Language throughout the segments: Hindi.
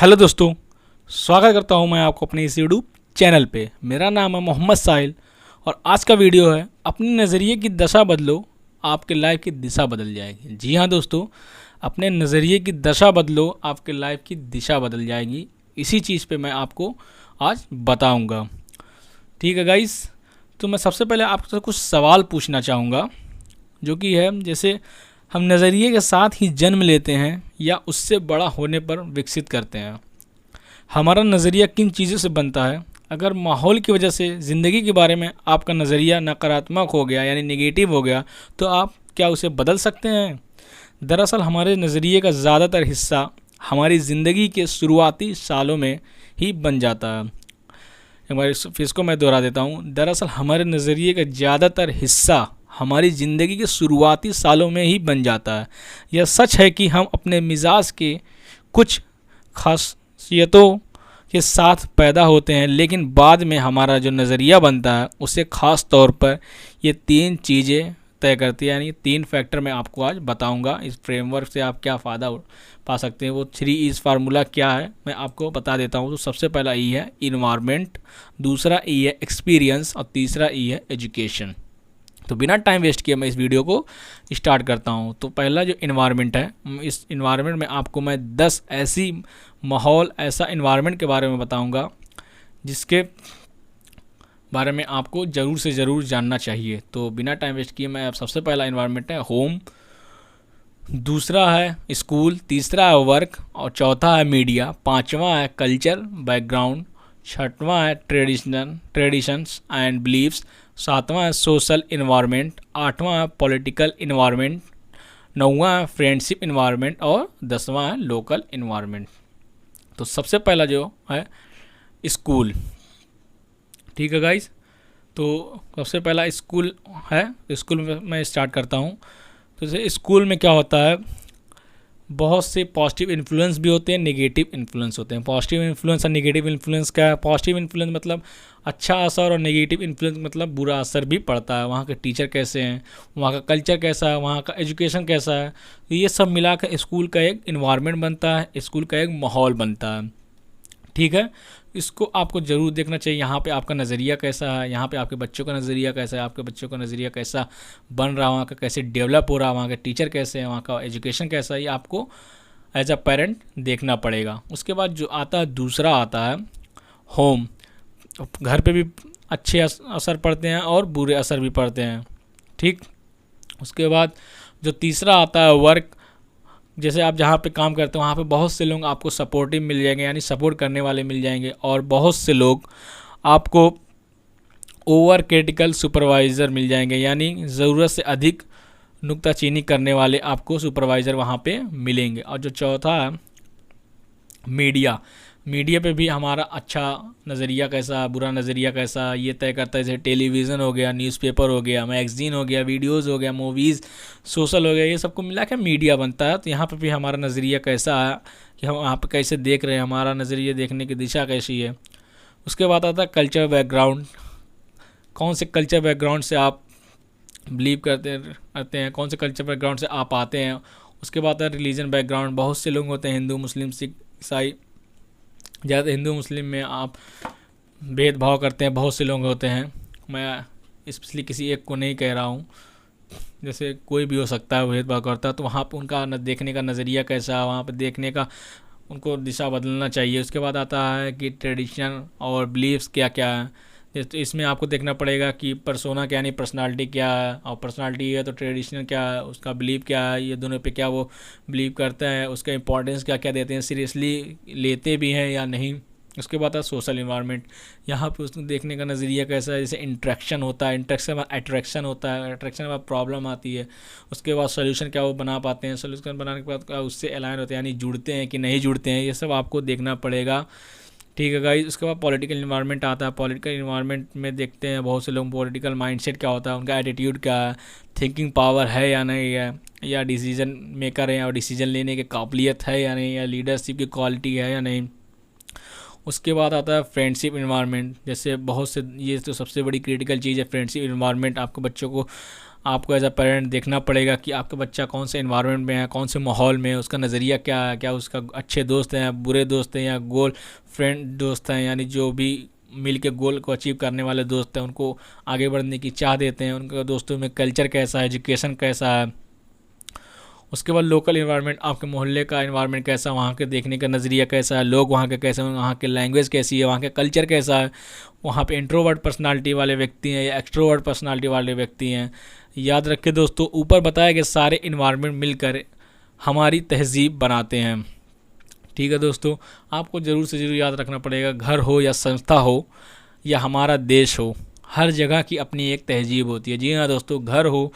हेलो दोस्तों, स्वागत करता हूं मैं आपको अपने इस यूट्यूब चैनल पे। मेरा नाम है मोहम्मद साहिल और आज का वीडियो है अपने नज़रिए की दशा बदलो, आपके लाइफ की दिशा बदल जाएगी। जी हाँ दोस्तों, अपने नज़रिए की दशा बदलो, आपके लाइफ की दिशा बदल जाएगी। इसी चीज़ पे मैं आपको आज बताऊंगा। ठीक है गाइस, तो मैं सबसे पहले आपसे कुछ सवाल पूछना चाहूँगा, जो कि है जैसे हम नज़रिए के साथ ही जन्म लेते हैं या उससे बड़ा होने पर विकसित करते हैं। हमारा नज़रिया किन चीज़ों से बनता है? अगर माहौल की वजह से ज़िंदगी के बारे में आपका नज़रिया नकारात्मक हो गया यानी नेगेटिव हो गया, तो आप क्या उसे बदल सकते हैं? दरअसल हमारे नज़रिए का ज़्यादातर हिस्सा हमारी ज़िंदगी के शुरुआती सालों में ही बन जाता है। हमारे इसको मैं दोहरा देता हूँ। दरअसल हमारे नज़रिए का ज़्यादातर हिस्सा हमारी ज़िंदगी के शुरुआती सालों में ही बन जाता है। यह सच है कि हम अपने मिजाज के कुछ खासियतों के साथ पैदा होते हैं, लेकिन बाद में हमारा जो नज़रिया बनता है उसे ख़ास तौर पर ये तीन चीज़ें तय करती है। यानी तीन फैक्टर मैं आपको आज बताऊंगा। इस फ्रेमवर्क से आप क्या फ़ायदा पा सकते हैं, वो 3 फार्मूला क्या है मैं आपको बता देता हूँ। तो सबसे पहला ई है इन्वायरमेंट, दूसरा ई है एक्सपीरियंस और तीसरा ई है एजुकेशन। तो बिना टाइम वेस्ट किए मैं इस वीडियो को स्टार्ट करता हूँ। तो पहला जो इन्वायरमेंट है, इस इन्वायरमेंट में आपको मैं 10 ऐसी माहौल, ऐसा इन्वायरमेंट के बारे में बताऊँगा जिसके बारे में आपको ज़रूर से ज़रूर जानना चाहिए। तो बिना टाइम वेस्ट किए मैं, अब सबसे पहला इन्वायरमेंट है होम, दूसरा है स्कूल, तीसरा है वर्क और चौथा है मीडिया, पांचवा है कल्चर बैकग्राउंड, छठवां है ट्रेडिशंस एंड बिलीव्स, सातवां है सोशल इन्वायरमेंट, आठवां है पॉलिटिकल इन्वायरमेंट, नौवां है फ्रेंडशिप इन्वायरमेंट और 10वां है लोकल इन्वायरमेंट। तो सबसे पहला जो है स्कूल। ठीक है गाइस, तो सबसे पहला स्कूल है। स्कूल में मैं स्टार्ट करता हूँ। तो जैसे स्कूल में क्या होता है, बहुत से पॉजिटिव इन्फ्लुएंस भी होते हैं, नेगेटिव इन्फ्लुएंस होते हैं। पॉजिटिव इन्फ्लुएंस और नेगेटिव इन्फ्लुएंस क्या है? पॉजिटिव इन्फ्लुएंस मतलब अच्छा असर और नेगेटिव इन्फ्लुएंस मतलब बुरा असर भी पड़ता है। वहाँ के टीचर कैसे हैं, वहाँ का कल्चर कैसा है, वहाँ का एजुकेशन कैसा है, तो ये सब मिलाकर स्कूल का एक इन्वायरमेंट बनता है, स्कूल का एक माहौल बनता है। ठीक है, इसको आपको ज़रूर देखना चाहिए। यहाँ पे आपका नज़रिया कैसा है, यहाँ पे आपके बच्चों का नज़रिया कैसा है, आपके बच्चों का नज़रिया कैसा बन रहा है, वहाँ का कैसे डेवलप हो रहा है, वहाँ के टीचर कैसे हैं, वहाँ का एजुकेशन कैसा है, ये आपको एज अ पेरेंट देखना पड़ेगा। उसके बाद जो आता है, दूसरा आता है होम। घर पे भी अच्छे असर पड़ते हैं और बुरे असर भी पड़ते हैं। ठीक, उसके बाद जो तीसरा आता है वर्क। जैसे आप जहाँ पे काम करते हो वहाँ पे बहुत से लोग आपको सपोर्टिव मिल जाएंगे, यानी सपोर्ट करने वाले मिल जाएंगे, और बहुत से लोग आपको ओवर क्रिटिकल सुपरवाइज़र मिल जाएंगे, यानी ज़रूरत से अधिक नुक्ताचीनी करने वाले आपको सुपरवाइज़र वहाँ पे मिलेंगे। और जो चौथा है मीडिया। मीडिया पे भी हमारा अच्छा नज़रिया कैसा, बुरा नज़रिया कैसा, ये तय करता है। जैसे टेलीविज़न हो गया, न्यूज़पेपर हो गया, मैगज़ीन हो गया, वीडियोस हो गया, मूवीज़, सोशल हो गया, ये सबको मिला के मीडिया बनता है। तो यहाँ पे भी हमारा नज़रिया कैसा है कि हम वहाँ पे कैसे देख रहे हैं, हमारा नज़रिया देखने की दिशा कैसी है। उसके बाद आता है कल्चर बैकग्राउंड। कौन से कल्चर बैकग्राउंड से आप बिलीव करते हैं, कौन से कल्चर बैकग्राउंड से आप आते हैं। उसके बाद आता है रिलीजन बैकग्राउंड। बहुत से लोग होते हैं, हिंदू, मुस्लिम, सिख, ईसाई। ज़्यादा हिंदू मुस्लिम में आप भेदभाव करते हैं, बहुत से लोग होते हैं। मैं स्पेशली किसी एक को नहीं कह रहा हूँ, जैसे कोई भी हो सकता है भेदभाव करता है। तो वहाँ पर उनका देखने का नज़रिया कैसा है, वहाँ पर देखने का उनको दिशा बदलना चाहिए। उसके बाद आता है कि ट्रेडिशन और बिलीव्स क्या क्या है। तो इसमें आपको देखना पड़ेगा कि पर्सोना क्या, नहीं पर्सनालिटी क्या है, और पर्सनालिटी है तो ट्रेडिशन क्या है, उसका बिलीव क्या है, ये दोनों पे क्या वो बिलीव करता है, उसका इंपॉर्टेंस क्या क्या देते हैं, सीरियसली लेते भी हैं या नहीं। उसके बाद है सोशल इन्वायरमेंट। यहाँ पे उसको देखने का नज़रिया कैसा है। जैसे इंट्रैक्शन होता है, इंट्रैक्शन में अट्रैक्शन होता है, अट्रैक्शन में प्रॉब्लम आती है। उसके बाद सोल्यूशन क्या वो बना पाते हैं, सोल्यूशन बनाने के बाद क्या उससे अलाइन होते हैं, यानी जुड़ते हैं कि नहीं जुड़ते हैं, ये सब आपको देखना पड़ेगा। ठीक है गाइस, उसके बाद पॉलिटिकल इन्वायरमेंट आता है। पॉलिटिकल इन्वायरमेंट में देखते हैं बहुत से लोग पॉलिटिकल माइंडसेट क्या होता है, उनका एटीट्यूड क्या है, थिंकिंग पावर है या नहीं है, या डिसीजन मेकर है और डिसीजन लेने की काबिलियत है या नहीं, या लीडरशिप की क्वालिटी है या नहीं। उसके बाद आता है फ्रेंडशिप इन्वायरमेंट। जैसे बहुत से, ये तो सबसे बड़ी क्रिटिकल चीज़ है फ्रेंडशिप इन्वायरमेंट। आपको बच्चों को आपको एज अ पेरेंट देखना पड़ेगा कि आपका बच्चा कौन से इन्वायरमेंट में है, कौन से माहौल में है, उसका नज़रिया क्या है, क्या उसका अच्छे दोस्त हैं, बुरे दोस्त हैं, या गोल फ्रेंड दोस्त हैं, यानी जो भी मिल के गोल को अचीव करने वाले दोस्त हैं, उनको आगे बढ़ने की चाह देते हैं, उनके दोस्तों में कल्चर कैसा है, एजुकेशन कैसा है। उसके बाद लोकल इन्वायरमेंट, आपके मोहल्ले का इन्वायरमेंट कैसा, वहाँ के देखने का नज़रिया कैसा है, लोग वहाँ के कैसे हैं, वहाँ के लैंग्वेज कैसी है, वहाँ के कल्चर कैसा है, वहाँ पे इंट्रोवर्ट पर्सनालिटी वाले व्यक्ति हैं या एक्सट्रोवर्ट पर्सनालिटी वाले व्यक्ति हैं। याद रखें दोस्तों, ऊपर बताए गए सारे इन्वायरमेंट मिलकर हमारी तहजीब बनाते हैं। ठीक है दोस्तों, आपको ज़रूर से ज़रूर याद रखना पड़ेगा, घर हो या संस्था हो या हमारा देश हो, हर जगह की अपनी एक तहजीब होती है। जी हाँ दोस्तों, घर हो,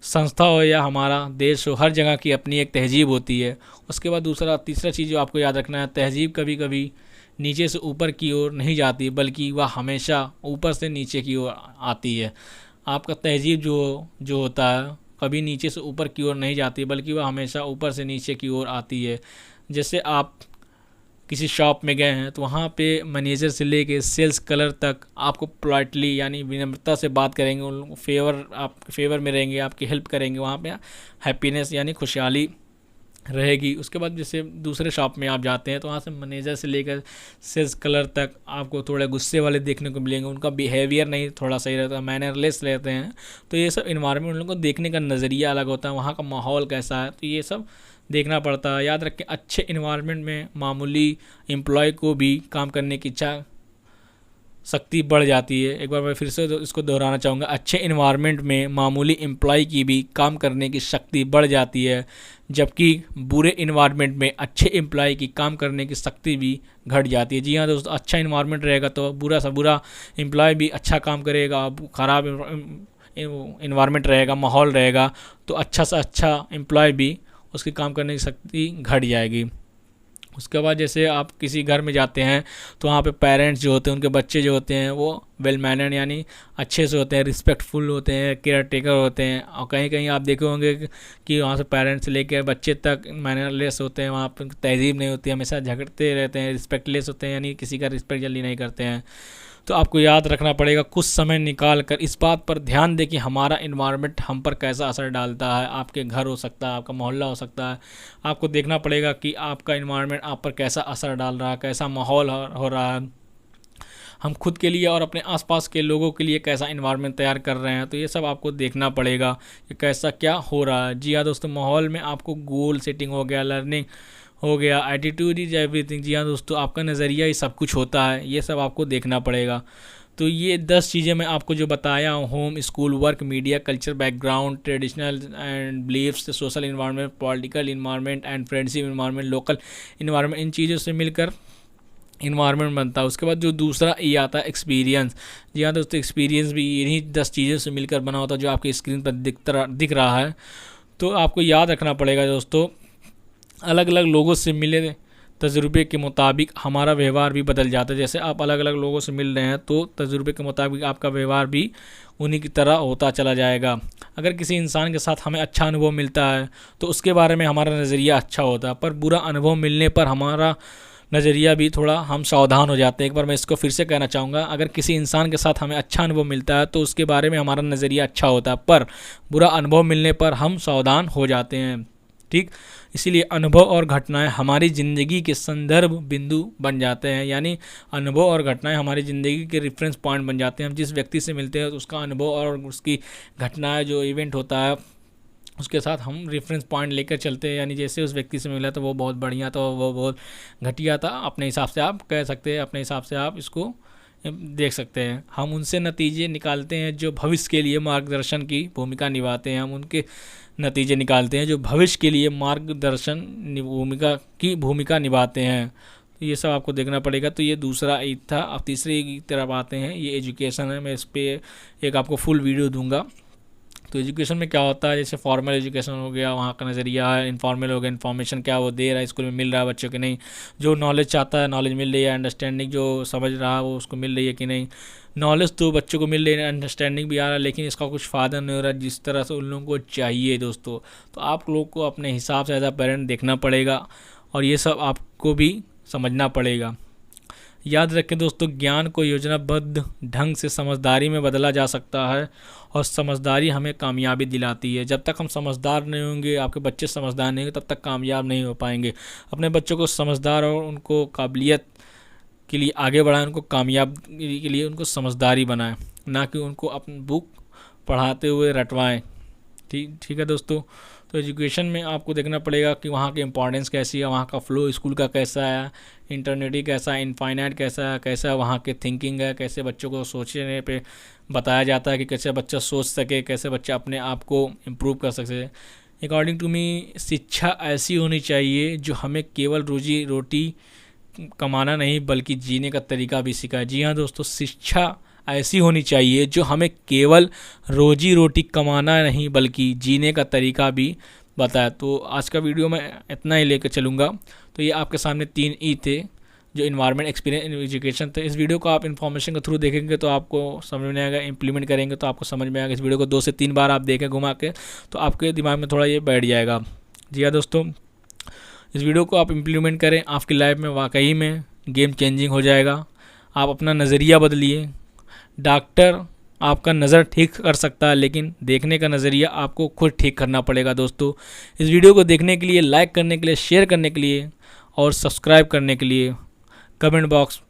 संस्था हो या हमारा देश हो, हर जगह की अपनी एक तहजीब होती है। उसके बाद तीसरा चीज़ जो आपको याद रखना है, तहजीब कभी कभी नीचे से ऊपर की ओर नहीं जाती, बल्कि वह हमेशा ऊपर से नीचे की ओर आती है। आपका तहजीब जो होता है कभी नीचे से ऊपर की ओर नहीं जाती, बल्कि वह हमेशा ऊपर से नीचे की ओर आती है। जैसे आप किसी शॉप में गए हैं तो वहाँ पे मैनेजर से लेके सेल्स कलर तक आपको पोलाइटली यानी विनम्रता से बात करेंगे, उन लोगों को फेवर में रहेंगे, आपकी हेल्प करेंगे, वहाँ पे हैप्पीनेस यानी खुशहाली रहेगी। उसके बाद जैसे दूसरे शॉप में आप जाते हैं तो वहाँ से मैनेजर से लेकर सेल्स कलर तक आपको थोड़े गुस्से वाले देखने को मिलेंगे, उनका बिहेवियर नहीं थोड़ा सही रहता, मैनरलेस रहते हैं। तो ये सब इन्वायरमेंट उन लोगों को देखने का नज़रिया अलग होता है, वहाँ का माहौल कैसा है, तो ये सब देखना पड़ता है। याद रखें, अच्छे इन्वायरमेंट में मामूली एम्प्लॉय को भी काम करने की इच्छा शक्ति बढ़ जाती है। एक बार मैं फिर से इसको दोहराना चाहूँगा, अच्छे इन्वायरमेंट में मामूली एम्प्लॉय की भी काम करने की शक्ति बढ़ जाती है, जबकि बुरे इन्वायरमेंट में अच्छे एम्प्लॉय की काम करने की शक्ति भी घट जाती है। जी हाँ दोस्तों, अच्छा इन्वायरमेंट रहेगा तो बुरा सा बुरा एम्प्लॉय भी अच्छा काम करेगा, ख़राब इन्वायरमेंट रहेगा, माहौल रहेगा तो अच्छा सा अच्छा एम्प्लॉय भी उसकी काम करने की शक्ति घट जाएगी। उसके बाद जैसे आप किसी घर में जाते हैं तो वहाँ पे पेरेंट्स जो होते हैं, उनके बच्चे जो होते हैं वो वेल मैनर्ड यानी अच्छे से होते हैं, रिस्पेक्टफुल होते हैं, केयर टेकर होते हैं। और कहीं कहीं आप देखे होंगे कि वहाँ से पेरेंट्स से लेकर बच्चे तक मैनरलेस होते हैं, वहाँ पर तहजीब नहीं होती, हमेशा झगड़ते रहते हैं, रिस्पेक्टलेस होते हैं यानी किसी का रिस्पेक्ट जल्दी नहीं करते हैं। तो आपको याद रखना पड़ेगा, कुछ समय निकाल कर इस बात पर ध्यान दें कि हमारा इन्वायरमेंट हम पर कैसा असर डालता है। आपके घर हो सकता है, आपका मोहल्ला हो सकता है, आपको देखना पड़ेगा कि आपका इन्वायरमेंट आप पर कैसा असर डाल रहा है, कैसा माहौल हो रहा है, हम खुद के लिए और अपने आसपास के लोगों के लिए कैसा इन्वायरमेंट तैयार कर रहे हैं। तो ये सब आपको देखना पड़ेगा कि कैसा क्या हो रहा है। जी हाँ दोस्तों, माहौल में आपको गोल सेटिंग हो गया, लर्निंग हो गया, एटीट्यूड इज एवरीथिंग। जी हाँ दोस्तों, आपका नज़रिया ही सब कुछ होता है, ये सब आपको देखना पड़ेगा। तो ये 10 चीज़ें मैं आपको जो बताया हूँ, home, school, work, media, culture, background, traditional and beliefs, social environment, political environment and friendship environment, local environment, इन चीज़ों से मिलकर इन्वायरमेंट बनता है। उसके बाद जो दूसरा ये आता है एक्सपीरियंस। जी हाँ दोस्तों, एक्सपीरियंस भी इन्हीं 10 चीज़ों से मिलकर बना होता है जो आपकी स्क्रीन पर दिख रहा है। तो आपको याद रखना पड़ेगा दोस्तों, अलग अलग लोगों से मिले तजुर्बे के मुताबिक हमारा व्यवहार भी बदल जाता है। जैसे आप अलग अलग लोगों से मिल रहे हैं तो तजुर्बे के मुताबिक आपका व्यवहार भी उन्हीं की तरह होता चला जाएगा। अगर किसी इंसान के साथ हमें अच्छा अनुभव मिलता है तो उसके बारे में हमारा नज़रिया अच्छा होता है, पर बुरा अनुभव मिलने पर हमारा नज़रिया भी थोड़ा हम सावधान हो जाते हैं। एक बार मैं इसको फिर से कहना चाहूँगा, अगर किसी इंसान के साथ हमें अच्छा अनुभव मिलता है तो उसके बारे में हमारा नज़रिया अच्छा होता है, पर बुरा अनुभव मिलने पर हम सावधान हो जाते हैं। ठीक, इसीलिए अनुभव और घटनाएं हमारी ज़िंदगी के संदर्भ बिंदु बन जाते हैं, यानी अनुभव और घटनाएं हमारी ज़िंदगी के रेफरेंस पॉइंट बन जाते हैं। हम जिस व्यक्ति से मिलते हैं तो उसका अनुभव और उसकी घटनाएं जो इवेंट होता है उसके साथ हम रेफरेंस पॉइंट लेकर चलते हैं। यानी जैसे उस व्यक्ति से मिला तो वो बहुत बढ़िया था, वो बहुत घटिया था, अपने हिसाब से आप कह सकते हैं, अपने हिसाब से आप इसको देख सकते हैं। हम उनसे नतीजे निकालते हैं जो भविष्य के लिए मार्गदर्शन की भूमिका निभाते हैं। हम उनके नतीजे निकालते हैं जो भविष्य के लिए मार्गदर्शन की भूमिका निभाते हैं। तो ये सब आपको देखना पड़ेगा। तो ये दूसरा ईद था। अब तीसरी की तरफ आते हैं, ये एजुकेशन है। मैं इस पर एक आपको फुल वीडियो दूंगा। तो एजुकेशन में क्या होता है, जैसे फॉर्मल एजुकेशन हो गया, वहाँ का नज़रिया है। इनफॉर्मल हो गया, इन्फॉर्मेशन क्या वो दे रहा है, स्कूल में मिल रहा है बच्चों के नहीं, जो नॉलेज चाहता है नॉलेज मिल रही है, अंडरस्टैंडिंग जो समझ रहा है वो उसको मिल रही है कि नहीं। नॉलेज तो बच्चों को मिल रही है, अंडरस्टैंडिंग भी आ रहा है, लेकिन इसका कुछ फ़ायदा नहीं हो रहा जिस तरह से उन लोगों को चाहिए दोस्तों। तो आप लोग को अपने हिसाब से एज अ पेरेंट देखना पड़ेगा और ये सब आपको भी समझना पड़ेगा। याद रखें दोस्तों, ज्ञान को योजनाबद्ध ढंग से समझदारी में बदला जा सकता है और समझदारी हमें कामयाबी दिलाती है। जब तक हम समझदार नहीं होंगे, आपके बच्चे समझदार नहीं होंगे, तब तक कामयाब नहीं हो पाएंगे। अपने बच्चों को समझदार और उनको काबिलियत के लिए आगे बढ़ाएं, उनको कामयाब के लिए उनको समझदारी बनाएं, ना कि उनको अपनी बुक पढ़ाते हुए रटवाएं। ठीक है दोस्तों। तो एजुकेशन में आपको देखना पड़ेगा कि वहाँ की इम्पोर्टेंस कैसी है, वहाँ का फ्लो स्कूल का कैसा है, इंटरनेटी कैसा है, इनफाइनाइट कैसा है, कैसा वहाँ के थिंकिंग है, कैसे बच्चों को सोचने पे बताया जाता है कि कैसे बच्चा सोच सके, कैसे बच्चा अपने आप को इम्प्रूव कर सके। अकॉर्डिंग टू मी, शिक्षा ऐसी होनी चाहिए जो हमें केवल रोजी रोटी कमाना नहीं बल्कि जीने का तरीका भी सिखाए। जी हाँ दोस्तों, शिक्षा ऐसी होनी चाहिए जो हमें केवल रोजी रोटी कमाना नहीं बल्कि जीने का तरीका भी बताए। तो आज का वीडियो मैं इतना ही लेकर चलूँगा। तो ये आपके सामने 3 ई थे जो इन्वायरमेंट, एक्सपीरियंस, एजुकेशन। तो इस वीडियो को आप इन्फॉर्मेशन के थ्रू देखेंगे तो आपको समझ में आएगा, इंप्लीमेंट करेंगे तो आपको समझ में आएगा। इस वीडियो को 2 से 3 बार आप देखें घुमा के, तो आपके दिमाग में थोड़ा ये बैठ जाएगा। जी हाँ दोस्तों, इस वीडियो को आप इम्प्लीमेंट करें, आपकी लाइफ में वाकई में गेम चेंजिंग हो जाएगा। आप अपना नज़रिया बदलिए। डॉक्टर आपका नज़र ठीक कर सकता है, लेकिन देखने का नज़रिया आपको खुद ठीक करना पड़ेगा। दोस्तों, इस वीडियो को देखने के लिए, लाइक करने के लिए, शेयर करने के लिए और सब्सक्राइब करने के लिए, कमेंट बॉक्स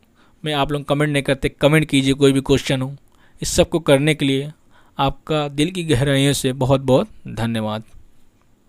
में आप लोग कमेंट नहीं करते, कमेंट कीजिए कोई भी क्वेश्चन हो। इस सब को करने के लिए आपका दिल की गहराइयों से बहुत बहुत धन्यवाद।